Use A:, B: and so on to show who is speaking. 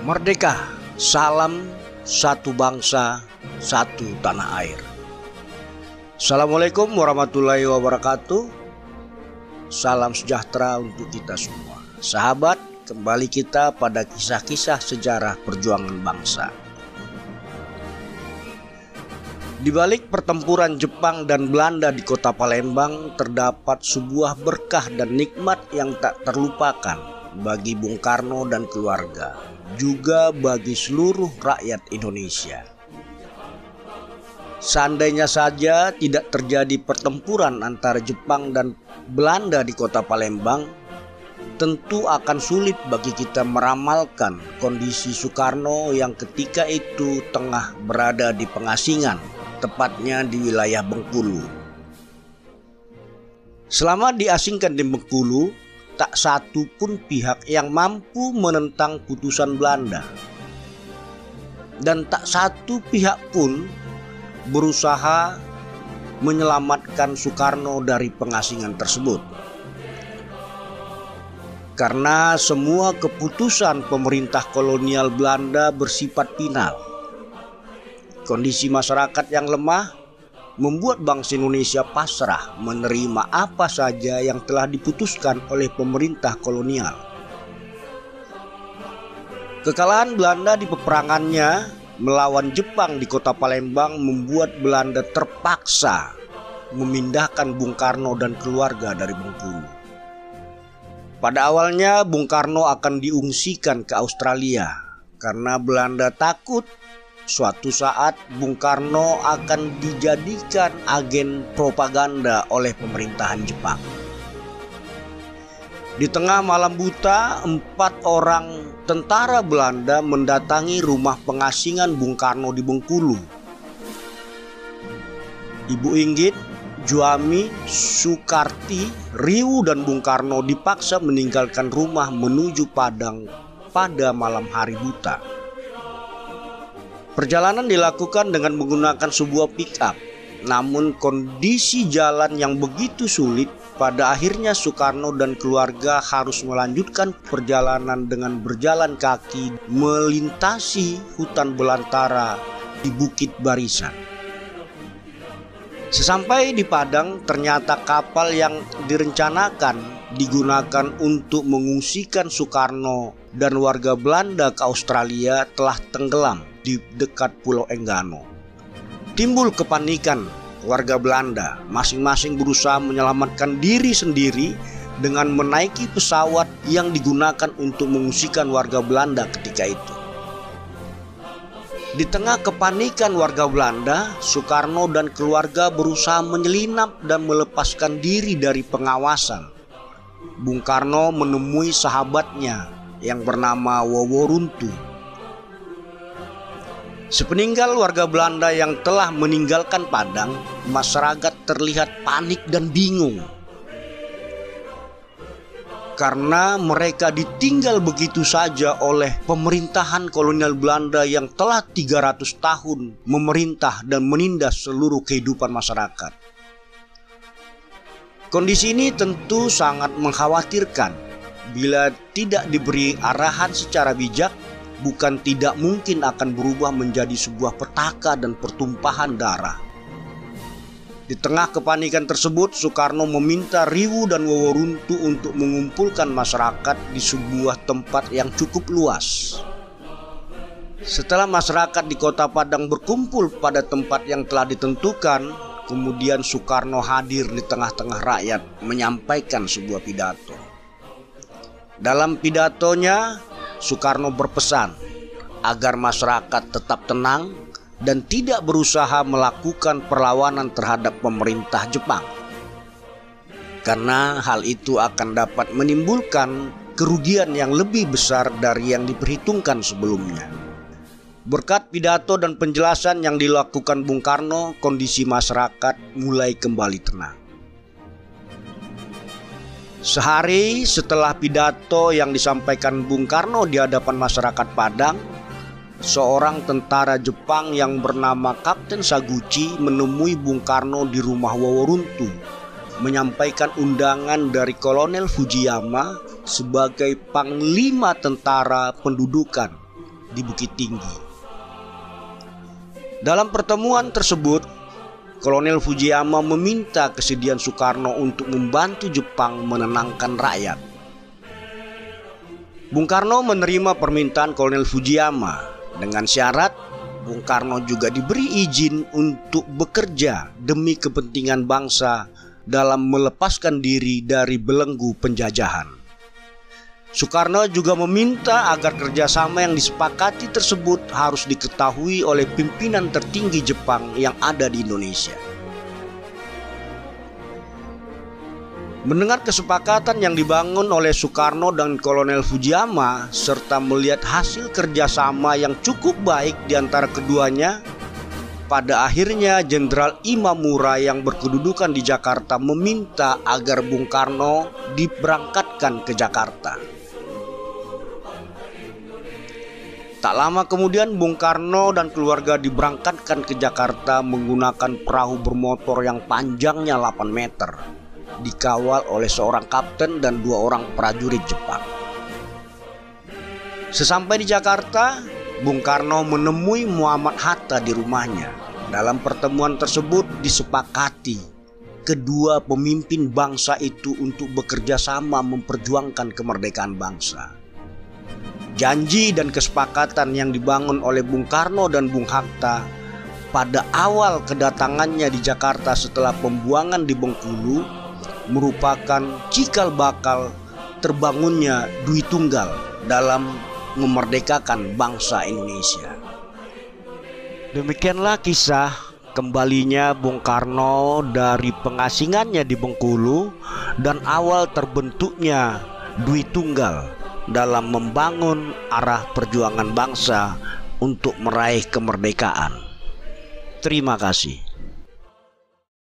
A: Merdeka, salam satu bangsa, satu tanah air. Assalamualaikum warahmatullahi wabarakatuh. Salam sejahtera untuk kita semua. Sahabat, kembali kita pada kisah-kisah sejarah perjuangan bangsa. Di balik pertempuran Jepang dan Belanda di kota Palembang terdapat sebuah berkah dan nikmat yang tak terlupakan bagi Bung Karno dan keluarga, juga bagi seluruh rakyat Indonesia. Seandainya saja tidak terjadi pertempuran antara Jepang dan Belanda di kota Palembang, tentu akan sulit bagi kita meramalkan kondisi Soekarno yang ketika itu tengah berada di pengasingan, tepatnya di wilayah Bengkulu. Selama diasingkan di Bengkulu, tak satu pun pihak yang mampu menentang putusan Belanda. Dan tak satu pihak pun berusaha menyelamatkan Soekarno dari pengasingan tersebut. Karena semua keputusan pemerintah kolonial Belanda bersifat final. Kondisi masyarakat yang lemah membuat bangsa Indonesia pasrah menerima apa saja yang telah diputuskan oleh pemerintah kolonial. Kekalahan Belanda di peperangannya melawan Jepang di kota Palembang membuat Belanda terpaksa memindahkan Bung Karno dan keluarga dari Bengkulu. Pada awalnya Bung Karno akan diungsikan ke Australia karena Belanda takut suatu saat Bung Karno akan dijadikan agen propaganda oleh pemerintahan Jepang. Di tengah malam buta, 4 orang tentara Belanda mendatangi rumah pengasingan Bung Karno di Bengkulu. Ibu Inggit, Juami, Sukarti, Riwu dan Bung Karno dipaksa meninggalkan rumah menuju Padang pada malam hari buta. Perjalanan dilakukan dengan menggunakan sebuah pick-up. Namun kondisi jalan yang begitu sulit, pada akhirnya Soekarno dan keluarga harus melanjutkan perjalanan dengan berjalan kaki melintasi hutan belantara di Bukit Barisan. Sesampai di Padang, ternyata kapal yang direncanakan digunakan untuk mengungsikan Soekarno dan warga Belanda ke Australia telah tenggelam di dekat Pulau Enggano. Timbul kepanikan warga Belanda, masing-masing berusaha menyelamatkan diri sendiri dengan menaiki pesawat yang digunakan untuk mengungsikan warga Belanda ketika itu. Di tengah kepanikan warga Belanda, Soekarno dan keluarga berusaha menyelinap dan melepaskan diri dari pengawasan. Bung Karno menemui sahabatnya yang bernama Wowo Runtu. Sepeninggal warga Belanda yang telah meninggalkan Padang, masyarakat terlihat panik dan bingung. Karena mereka ditinggal begitu saja oleh pemerintahan kolonial Belanda yang telah 300 tahun memerintah dan menindas seluruh kehidupan masyarakat. Kondisi ini tentu sangat mengkhawatirkan. Bila tidak diberi arahan secara bijak, bukan tidak mungkin akan berubah menjadi sebuah petaka dan pertumpahan darah. Di tengah kepanikan tersebut, Soekarno meminta Riwu dan Wowo Runtu untuk mengumpulkan masyarakat di sebuah tempat yang cukup luas. Setelah masyarakat di kota Padang berkumpul pada tempat yang telah ditentukan, kemudian Soekarno hadir di tengah-tengah rakyat menyampaikan sebuah pidato. Dalam pidatonya, Soekarno berpesan agar masyarakat tetap tenang dan tidak berusaha melakukan perlawanan terhadap pemerintah Jepang, karena hal itu akan dapat menimbulkan kerugian yang lebih besar dari yang diperhitungkan sebelumnya. Berkat pidato dan penjelasan yang dilakukan Bung Karno, kondisi masyarakat mulai kembali tenang. Sehari setelah pidato yang disampaikan Bung Karno di hadapan masyarakat Padang, seorang tentara Jepang yang bernama Kapten Saguchi menemui Bung Karno di rumah Wowo Runtu, menyampaikan undangan dari Kolonel Fujiyama sebagai Panglima Tentara Pendudukan di Bukit Tinggi. Dalam pertemuan tersebut, Kolonel Fujiyama meminta kesediaan Soekarno untuk membantu Jepang menenangkan rakyat. Bung Karno menerima permintaan Kolonel Fujiyama dengan syarat Bung Karno juga diberi izin untuk bekerja demi kepentingan bangsa dalam melepaskan diri dari belenggu penjajahan. Soekarno juga meminta agar kerjasama yang disepakati tersebut harus diketahui oleh pimpinan tertinggi Jepang yang ada di Indonesia. Mendengar kesepakatan yang dibangun oleh Soekarno dan Kolonel Fujiyama serta melihat hasil kerjasama yang cukup baik di antara keduanya, pada akhirnya Jenderal Imamura yang berkedudukan di Jakarta meminta agar Bung Karno diberangkatkan ke Jakarta. Tak lama kemudian Bung Karno dan keluarga diberangkatkan ke Jakarta menggunakan perahu bermotor yang panjangnya 8 meter, dikawal oleh seorang kapten dan 2 orang prajurit Jepang. Sesampai di Jakarta, Bung Karno menemui Muhammad Hatta di rumahnya. Dalam pertemuan tersebut disepakati kedua pemimpin bangsa itu untuk bekerja sama memperjuangkan kemerdekaan bangsa. Janji dan kesepakatan yang dibangun oleh Bung Karno dan Bung Hatta pada awal kedatangannya di Jakarta setelah pembuangan di Bengkulu merupakan cikal bakal terbangunnya Dwi Tunggal dalam memerdekakan bangsa Indonesia. Demikianlah kisah kembalinya Bung Karno dari pengasingannya di Bengkulu dan awal terbentuknya Dwi Tunggal dalam membangun arah perjuangan bangsa untuk meraih kemerdekaan. Terima kasih.